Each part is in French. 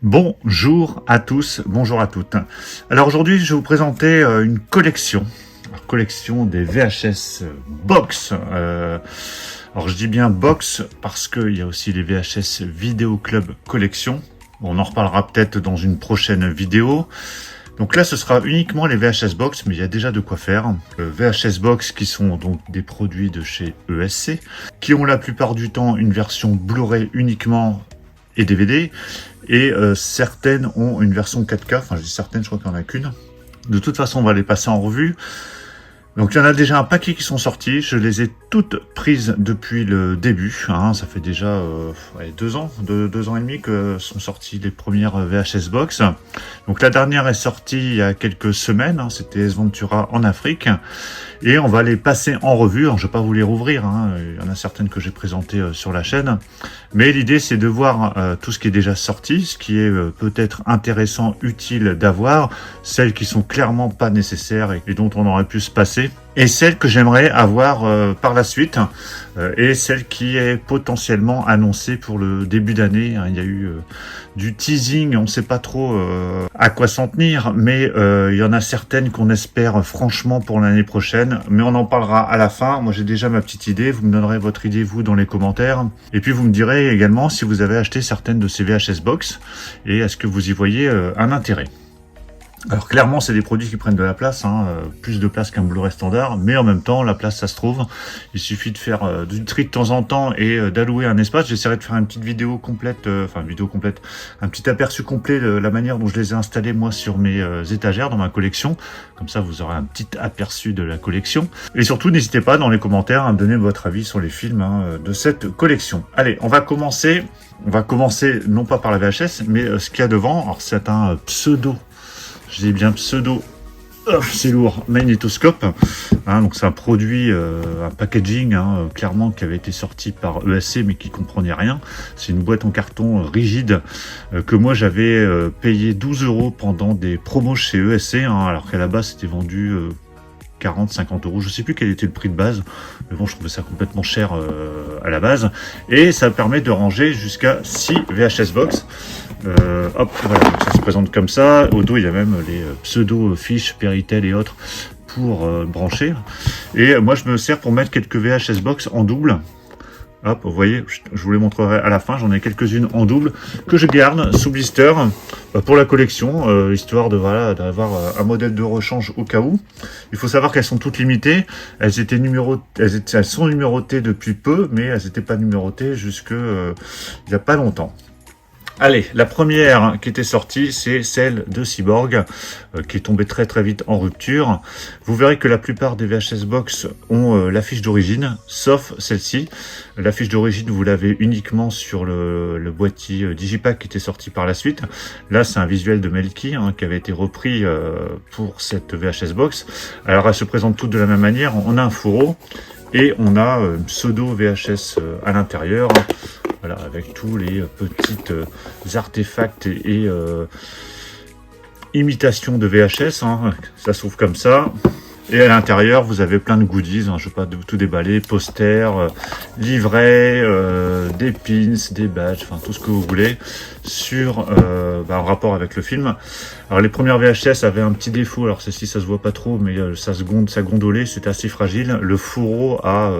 Bonjour à tous, bonjour à toutes. Alors aujourd'hui, je vais vous présenter une collection. Alors, collection des VHS box. Alors je dis bien box parce qu'il y a aussi les VHS Vidéo Club Collection. On en reparlera peut-être dans une prochaine vidéo. Donc là, ce sera uniquement les VHS box, mais il y a déjà de quoi faire. VHS box qui sont donc des produits de chez ESC, qui ont la plupart du temps une version Blu-ray uniquement et DVD. Et certaines ont une version 4K, enfin je dis certaines, je crois qu'il n'y en a qu'une. De toute façon, on va les passer en revue. Donc il y en a déjà un paquet qui sont sortis, je les ai toutes prises depuis le début, hein. Ça fait déjà 2 ans, 2 ans et demi que sont sorties les premières VHS Box. Donc la dernière est sortie il y a quelques semaines, hein, c'était Ace Ventura en Afrique, et on va les passer en revue. Alors, je ne vais pas vous les rouvrir, hein. Il y en a certaines que j'ai présentées sur la chaîne, mais l'idée c'est de voir tout ce qui est déjà sorti, ce qui est peut-être intéressant, utile d'avoir, celles qui sont clairement pas nécessaires et dont on aurait pu se passer, et celle que j'aimerais avoir par la suite, et celle qui est potentiellement annoncée pour le début d'année. Il y a eu du teasing, on ne sait pas trop à quoi s'en tenir, mais il y en a certaines qu'on espère franchement pour l'année prochaine, mais on en parlera à la fin. Moi j'ai déjà ma petite idée, vous me donnerez votre idée vous dans les commentaires, et puis vous me direz également si vous avez acheté certaines de ces VHS Box, et est-ce que vous y voyez un intérêt. Alors clairement, c'est des produits qui prennent de la place, hein, plus de place qu'un Blu-ray standard, mais en même temps, la place, ça se trouve. Il suffit de faire du tri de temps en temps et d'allouer un espace. J'essaierai de faire une petite vidéo complète, un petit aperçu complet de la manière dont je les ai installés moi sur mes étagères dans ma collection. Comme ça, vous aurez un petit aperçu de la collection. Et surtout, n'hésitez pas dans les commentaires à me donner votre avis sur les films de cette collection. Allez, on va commencer. On va commencer non pas par la VHS, mais ce qu'il y a devant. Alors c'est un pseudo. Je dis bien pseudo, c'est lourd, magnétoscope, hein, donc c'est un produit, un packaging, hein, clairement qui avait été sorti par ESC mais qui comprenait rien. C'est une boîte en carton rigide que moi j'avais payé 12 € pendant des promos chez ESC, hein, alors qu'à la base c'était vendu 40-50 €, je sais plus quel était le prix de base, mais bon, je trouvais ça complètement cher à la base, et ça permet de ranger jusqu'à 6 VHS box. Hop, voilà, donc ça se présente comme ça. Au dos, il y a même les pseudo fiches Péritel et autres pour brancher. Et moi, je me sers pour mettre quelques VHS box en double. Hop, vous voyez, je vous les montrerai à la fin. J'en ai quelques-unes en double que je garde sous blister pour la collection, histoire de d'avoir un modèle de rechange au cas où. Il faut savoir qu'elles sont toutes limitées. Elles sont numérotées depuis peu, mais elles n'étaient pas numérotées jusque il n'y a pas longtemps. Allez, la première qui était sortie, c'est celle de Cyborg, qui est tombée très très vite en rupture. Vous verrez que la plupart des VHS Box ont l'affiche d'origine, sauf celle-ci. L'affiche d'origine, vous l'avez uniquement sur le boîtier Digipack qui était sorti par la suite. Là, c'est un visuel de Melky, hein, qui avait été repris pour cette VHS Box. Alors, elle se présente toutes de la même manière. On a un fourreau et on a une pseudo VHS à l'intérieur. Voilà, avec tous les petites artefacts et imitations de VHS, hein. Ça s'ouvre comme ça. Et à l'intérieur, vous avez plein de goodies, hein. Je ne vais pas tout déballer, posters, livrets, des pins, des badges, enfin tout ce que vous voulez, en rapport avec le film. Alors les premières VHS avaient un petit défaut, alors celle-ci ça se voit pas trop, mais ça gondolait, c'était assez fragile. Le fourreau a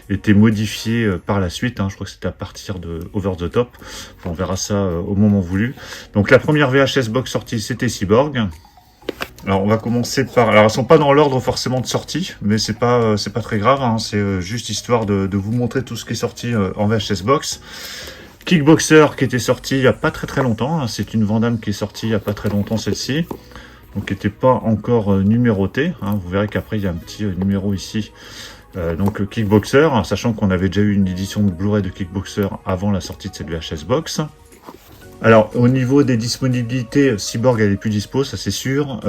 été modifié par la suite, hein. Je crois que c'était à partir de Over the Top. Enfin, on verra ça au moment voulu. Donc la première VHS box sortie, c'était Cyborg. Alors on va commencer par... Alors elles sont pas dans l'ordre forcément de sortie, mais c'est pas très grave, hein. C'est juste histoire de vous montrer tout ce qui est sorti en VHS Box. Kickboxer qui était sorti il y a pas très longtemps, hein. C'est une Van Damme qui est sortie il y a pas très longtemps, celle-ci. Donc qui n'était pas encore numérotée, hein. Vous verrez qu'après il y a un petit numéro ici. Donc Kickboxer, hein, sachant qu'on avait déjà eu une édition de Blu-ray de Kickboxer avant la sortie de cette VHS Box. Alors, au niveau des disponibilités, Cyborg, elle est plus dispo, ça c'est sûr.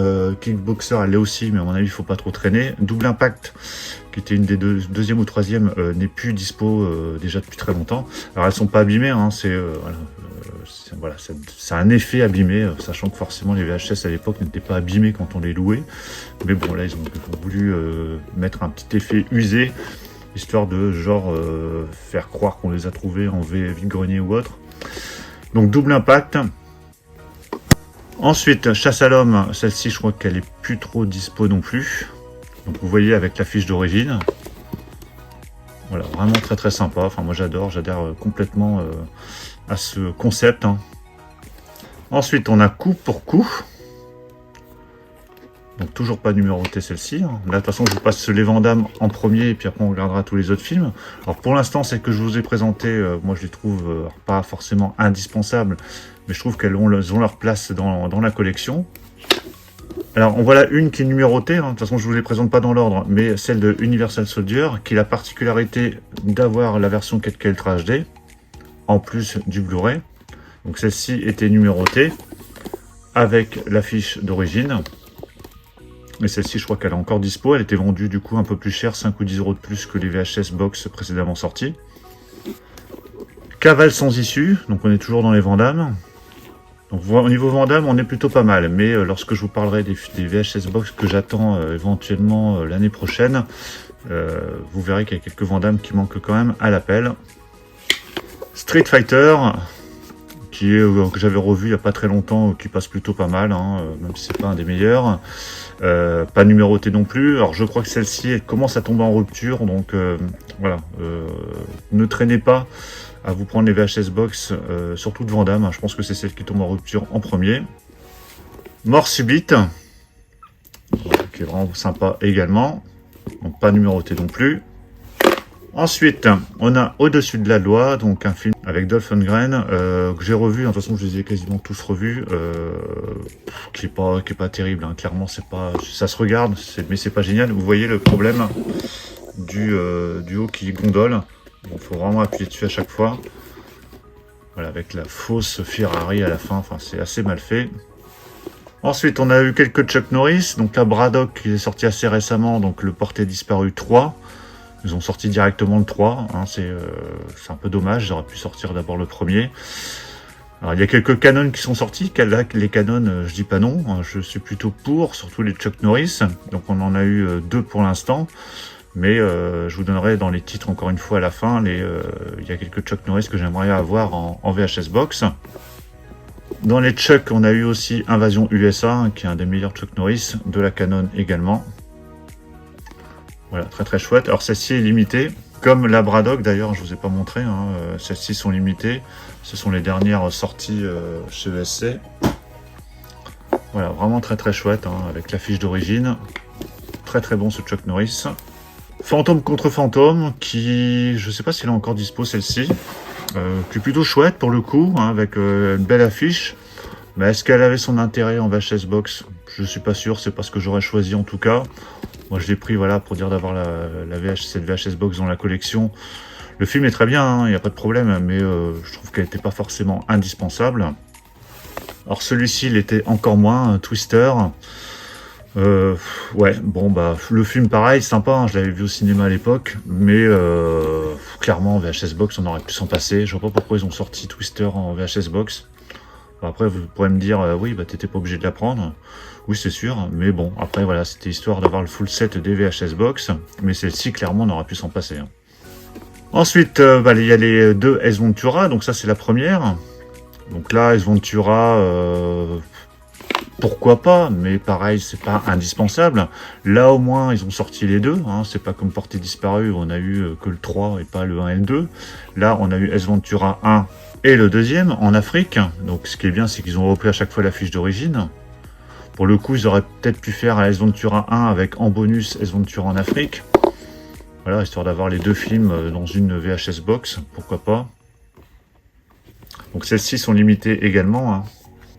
Kickboxer, elle l'est aussi, mais à mon avis, il faut pas trop traîner. Double Impact, qui était une des deuxième ou troisième, n'est plus dispo déjà depuis très longtemps. Alors, elles sont pas abîmées, hein, c'est un effet abîmé, sachant que forcément les VHS à l'époque n'étaient pas abîmés quand on les louait. Mais bon, là, ils ont voulu mettre un petit effet usé, histoire de faire croire qu'on les a trouvés en vide-grenier ou autre. Donc double impact, Ensuite, Chasse à l'homme, celle-ci je crois qu'elle est plus trop dispo non plus. Donc vous voyez avec la fiche d'origine. Voilà, vraiment très très sympa. Enfin moi j'adhère complètement à ce concept. Hein. Ensuite on a coup pour coup. Donc toujours pas numéroté celle-ci. Hein. Là de toute façon je vous passe les Van Damme en premier et puis après on regardera tous les autres films. Alors pour l'instant celles que je vous ai présentées, moi je les trouve pas forcément indispensables, mais je trouve qu'elles ont leur place dans la collection. Alors, on voit là une qui est numérotée, hein. De toute façon je ne vous les présente pas dans l'ordre, mais celle de Universal Soldier, qui a la particularité d'avoir la version 4K Ultra HD, en plus du Blu-ray. Donc celle-ci était numérotée, avec la fiche d'origine. Et celle-ci, je crois qu'elle est encore dispo, elle était vendue du coup un peu plus cher, 5 ou 10 € de plus que les VHS box précédemment sortis. Cavale sans issue, donc on est toujours dans les Van Damme. Donc au niveau Van Damme, on est plutôt pas mal, mais lorsque je vous parlerai des VHS box que j'attends éventuellement l'année prochaine, vous verrez qu'il y a quelques Van Damme qui manquent quand même à l'appel. Street Fighter, que j'avais revu il n'y a pas très longtemps, qui passe plutôt pas mal, hein, même si c'est pas un des meilleurs. Pas numéroté non plus. Alors je crois que celle-ci elle commence à tomber en rupture, donc voilà, ne traînez pas à vous prendre les VHS box, surtout de Van Damme, hein. Je pense que c'est celle qui tombe en rupture en premier. Mort subite, qui est vraiment sympa également, donc pas numéroté non plus. Ensuite, on a Au-dessus de la loi, donc un film avec Dolph Lundgren, que j'ai revu, de toute façon je les ai quasiment tous revus, qui est pas terrible, hein. Clairement c'est pas, ça se regarde, mais c'est pas génial. Vous voyez le problème du haut qui gondole, il faut vraiment appuyer dessus à chaque fois. Voilà, avec la fausse Ferrari à la fin, enfin c'est assez mal fait. Ensuite on a eu quelques Chuck Norris, donc la Braddock qui est sorti assez récemment, donc le Porté disparu 3. Ils ont sorti directement le 3, hein, c'est un peu dommage, j'aurais pu sortir d'abord le premier. Alors il y a quelques canons qui sont sortis, les canons je dis pas non, hein, je suis plutôt pour, surtout les Chuck Norris, donc on en a eu 2 pour l'instant, mais je vous donnerai dans les titres encore une fois à la fin, il y a quelques Chuck Norris que j'aimerais avoir en VHS box. Dans les Chuck on a eu aussi Invasion USA, hein, qui est un des meilleurs Chuck Norris, de la Canon également. Voilà, très très chouette. Alors celle-ci est limitée, comme la Braddock d'ailleurs, je vous ai pas montré, hein, celles-ci sont limitées. Ce sont les dernières sorties chez ESC. Voilà, vraiment très très chouette, hein, avec la fiche d'origine. Très très bon ce Chuck Norris. Fantôme contre Fantôme, qui, je sais pas si elle est encore dispo celle-ci, qui est plutôt chouette pour le coup, hein, avec une belle affiche. Mais est-ce qu'elle avait son intérêt en VHS box? Je suis pas sûr, c'est pas ce que j'aurais choisi en tout cas. Moi je l'ai pris voilà, pour dire d'avoir cette VHS box dans la collection. Le film est très bien, il n'y a pas de problème, mais je trouve qu'elle n'était pas forcément indispensable. Alors celui-ci, il était encore moins, Twister. Ouais, bon bah le film pareil, sympa, hein, je l'avais vu au cinéma à l'époque, mais clairement en VHS box on aurait pu s'en passer. Je vois pas pourquoi ils ont sorti Twister en VHS box. Bon, après vous pourrez me dire oui bah t'étais pas obligé de la prendre. Oui c'est sûr, mais bon après voilà, c'était histoire d'avoir le full set des VHS box, mais celle-ci clairement on aurait pu s'en passer. Hein. Ensuite il y a les 2 Ace Ventura, donc ça c'est la première. Donc là Ace Ventura, pourquoi pas, mais pareil, c'est pas indispensable. Là, au moins, ils ont sorti les 2. Hein, c'est pas comme Portée disparue, où on a eu que le 3 et pas le 1 et le 2. Là, on a eu Ace Ventura 1 et le deuxième en Afrique. Donc, ce qui est bien, c'est qu'ils ont repris à chaque fois la fiche d'origine. Pour le coup, ils auraient peut-être pu faire Ace Ventura 1 avec en bonus Ace Ventura en Afrique. Voilà, histoire d'avoir les 2 films dans une VHS box. Pourquoi pas. Donc, celles-ci sont limitées également. Hein.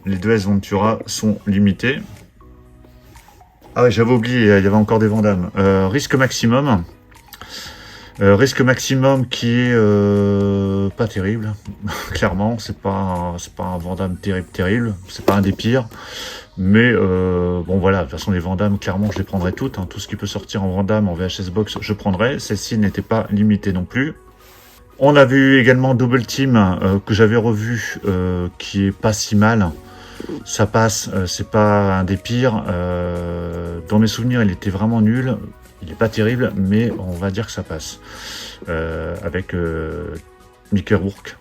Les 2 Ace Ventura sont limités. Ah ouais, j'avais oublié, il y avait encore des Van Damme. Risque maximum. Risque maximum qui est pas terrible. Clairement, c'est pas un Van Damme terrible. C'est pas un des pires. Mais bon voilà, de toute façon les Van Damme, clairement je les prendrai toutes. Hein. Tout ce qui peut sortir en Van Damme, en VHS box, je prendrai. Celle-ci n'était pas limitée non plus. On a vu également Double Team que j'avais revu, qui est pas si mal. Ça passe, c'est pas un des pires. Dans mes souvenirs, il était vraiment nul. Il est pas terrible, mais on va dire que ça passe. Avec Mickey Rourke.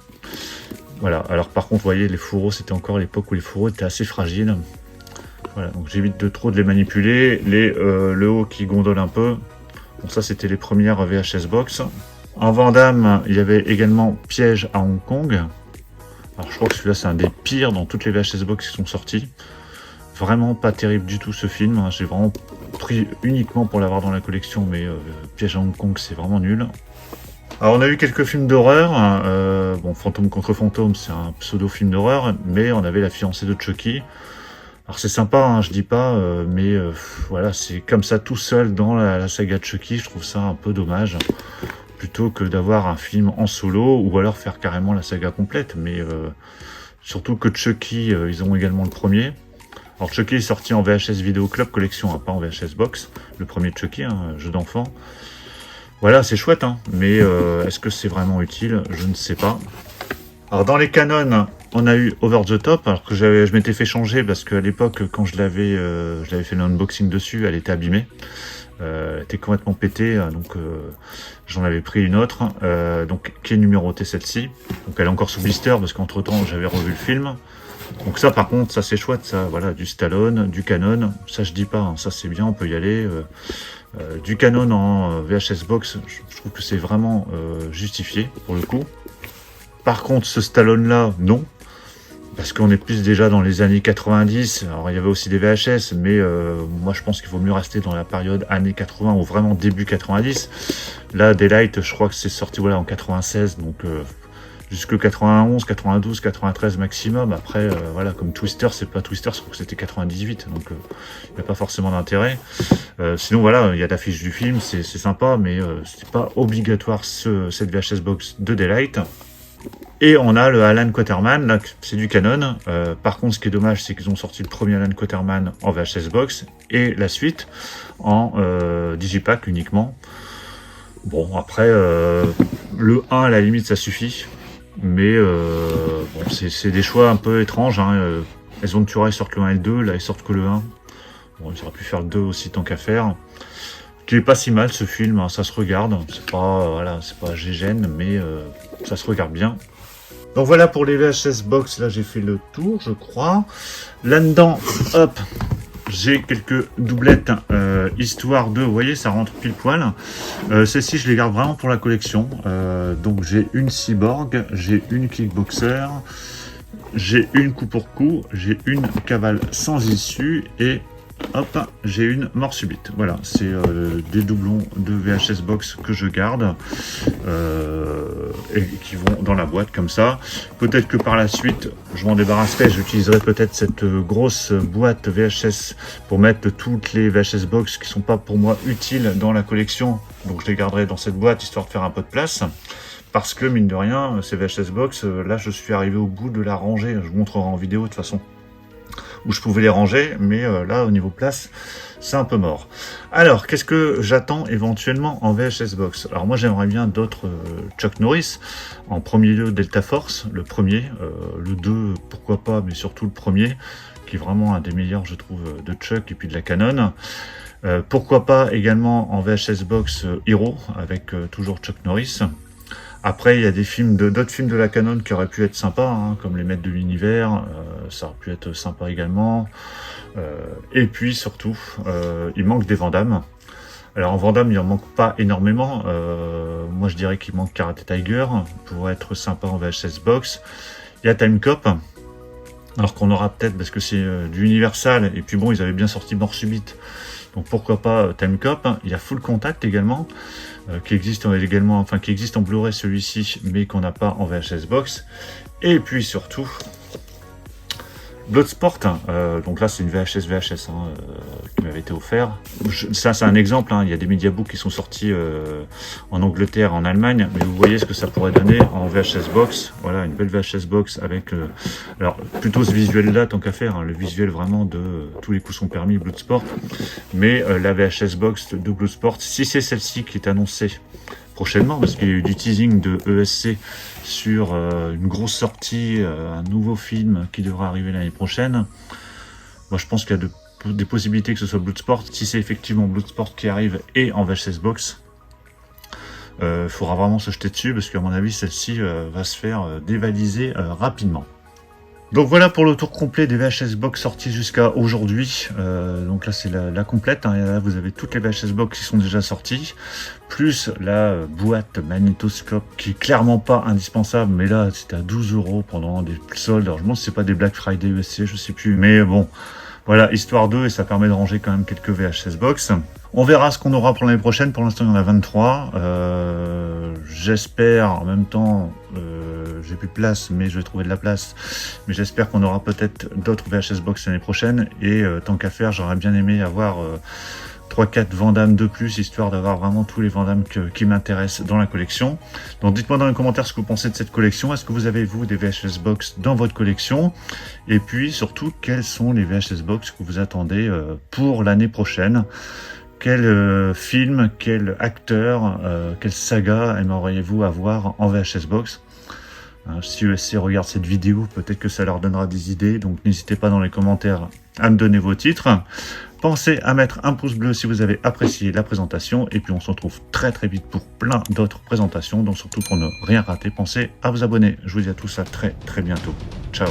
Voilà, alors par contre, vous voyez, les fourreaux, c'était encore l'époque où les fourreaux étaient assez fragiles. Voilà, donc j'évite de trop de les manipuler. Le haut qui gondole un peu. Bon, ça, c'était les premières VHS Box. En Vandame, il y avait également Piège à Hong Kong. Alors je crois que celui-là, c'est un des pires dans toutes les VHS Box qui sont sorties. Vraiment pas terrible du tout ce film. J'ai vraiment pris uniquement pour l'avoir dans la collection, mais Piège à Hong Kong, c'est vraiment nul. Alors on a eu quelques films d'horreur. Bon, Fantôme contre Fantôme, c'est un pseudo-film d'horreur, mais on avait La fiancée de Chucky. Alors c'est sympa, hein, je dis pas, mais voilà, c'est comme ça tout seul dans la saga de Chucky. Je trouve ça un peu dommage, plutôt que d'avoir un film en solo ou alors faire carrément la saga complète. Mais surtout que Chucky, ils ont également le premier. Alors Chucky est sorti en VHS Video Club Collection, hein, pas en VHS Box. Le premier Chucky, hein, jeu d'enfant. Voilà, c'est chouette, hein, mais est-ce que c'est vraiment utile? Je ne sais pas. Alors dans les canons, on a eu Over the Top, alors que je m'étais fait changer parce qu'à l'époque, quand je l'avais fait l'unboxing dessus, elle était abîmée. Elle était complètement pétée, donc j'en avais pris une autre, donc qui est numérotée celle-ci. Donc elle est encore sous blister parce qu'entre temps j'avais revu le film. Donc ça par contre, ça c'est chouette, ça, voilà, du Stallone, du Canon, ça je dis pas, hein, ça c'est bien, on peut y aller. Du Canon en VHS Box, je trouve que c'est vraiment justifié pour le coup. Par contre, ce Stallone-là, non. Parce qu'on est plus déjà dans les années 90. Alors, il y avait aussi des VHS, mais moi, je pense qu'il vaut mieux rester dans la période années 80 ou vraiment début 90. Là, Daylight, je crois que c'est sorti voilà, en 96, donc jusque 91, 92, 93 maximum. Après, voilà, comme Twister, c'est pas Twister, je crois que c'était 98, donc il n'y a pas forcément d'intérêt. Sinon, voilà, il y a l'affiche du film, c'est sympa, mais c'est pas obligatoire cette VHS Box de Daylight. Et on a le Alan Quaterman, là, c'est du Canon. Par contre, ce qui est dommage, c'est qu'ils ont sorti le premier Alan Quaterman en VHS Box et la suite en Digipack uniquement. Bon, après, le 1, à la limite, ça suffit. Mais bon, c'est des choix un peu étranges. Hein. Les Ventura, ils sortent le 1 et le 2, là, ils sortent que le 1. Bon, ils auraient pu faire le 2 aussi, tant qu'à faire. Qui est pas si mal, ce film, hein, ça se regarde. C'est pas, voilà, c'est pas gégène, mais ça se regarde bien. Donc voilà pour les VHS Box, là j'ai fait le tour, je crois. Là-dedans, hop, j'ai quelques doublettes, histoire de, vous voyez, ça rentre pile poil. Celles-ci, je les garde vraiment pour la collection. Donc j'ai une Cyborg, j'ai une Kickboxer, j'ai une coup pour coup, j'ai une cavale sans issue et hop, j'ai une mort subite. Voilà, c'est des doublons de VHS Box que je garde et qui vont dans la boîte comme ça. Peut-être que par la suite, je m'en débarrasserai. J'utiliserai peut-être cette grosse boîte VHS pour mettre toutes les VHS Box qui sont pas pour moi utiles dans la collection. Donc je les garderai dans cette boîte histoire de faire un peu de place. Parce que mine de rien, ces VHS Box, là je suis arrivé au bout de la rangée. Je vous montrerai en vidéo de toute façon où je pouvais les ranger, mais là au niveau place c'est un peu mort. Alors qu'est-ce que j'attends éventuellement en VHS Box? Alors moi j'aimerais bien d'autres Chuck Norris, en premier lieu Delta Force, le premier, le 2 pourquoi pas, mais surtout le premier qui est vraiment un des meilleurs je trouve de Chuck et puis de la Canon. Pourquoi pas également en VHS Box Hero avec toujours Chuck Norris. Après, il y a des films d'autres films de la Canon qui auraient pu être sympas, hein, comme Les Maîtres de l'Univers, ça aurait pu être sympa également. Et puis surtout, il manque des Van Damme. Alors en Van Damme, il en manque pas énormément. Moi, je dirais qu'il manque Karate Tiger, pour être sympa en VHS Box. Il y a Time Cop, alors qu'on aura peut-être, parce que c'est du Universal, et puis bon, ils avaient bien sorti Mort Subite. Donc pourquoi pas Time Cop. Il y a Full Contact également, qui existe également, enfin qui existe en Blu-ray celui-ci, mais qu'on n'a pas en VHS Box. Et puis surtout Bloodsport, donc là c'est une VHS qui m'avait été offert. Ça c'est un exemple, hein. Il y a des mediabooks qui sont sortis en Angleterre, en Allemagne, mais vous voyez ce que ça pourrait donner en VHS Box. Voilà, une belle VHS Box avec, alors plutôt ce visuel là tant qu'à faire, hein, le visuel vraiment de tous les coups sont permis, Bloodsport, mais la VHS Box de Bloodsport, si c'est celle-ci qui est annoncée prochainement, parce qu'il y a eu du teasing de ESC sur une grosse sortie, un nouveau film qui devra arriver l'année prochaine. Moi je pense qu'il y a des possibilités que ce soit Bloodsport. Si c'est effectivement Bloodsport qui arrive et en VHS Box, faudra vraiment se jeter dessus parce qu'à mon avis, celle-ci va se faire dévaliser rapidement. Donc voilà pour le tour complet des VHS Box sortis jusqu'à aujourd'hui. Donc là c'est la complète, hein. Et là vous avez toutes les VHS Box qui sont déjà sorties, plus la boîte magnétoscope qui est clairement pas indispensable, mais là c'était à 12 € pendant des soldes. Alors je me demande si c'est pas des Black Friday USC, je sais plus, mais bon. Voilà, histoire 2, et ça permet de ranger quand même quelques VHS Box. On verra ce qu'on aura pour l'année prochaine. Pour l'instant, il y en a 23. J'espère, en même temps, j'ai plus de place, mais je vais trouver de la place. Mais j'espère qu'on aura peut-être d'autres VHS Box l'année prochaine. Et tant qu'à faire, j'aurais bien aimé avoir 3-4 Van Damme de plus, histoire d'avoir vraiment tous les Van Damme qui m'intéressent dans la collection. Donc dites-moi dans les commentaires ce que vous pensez de cette collection. Est-ce que vous avez, vous, des VHS Box dans votre collection? Et puis, surtout, quels sont les VHS Box que vous attendez pour l'année prochaine? Quel film, quel acteur, quelle saga aimeriez-vous avoir en VHS Box? Si USC regarde cette vidéo, peut-être que ça leur donnera des idées. Donc n'hésitez pas dans les commentaires à me donner vos titres. Pensez à mettre un pouce bleu si vous avez apprécié la présentation. Et puis on se retrouve très vite pour plein d'autres présentations. Donc surtout pour ne rien rater, pensez à vous abonner. Je vous dis à tous à très bientôt. Ciao.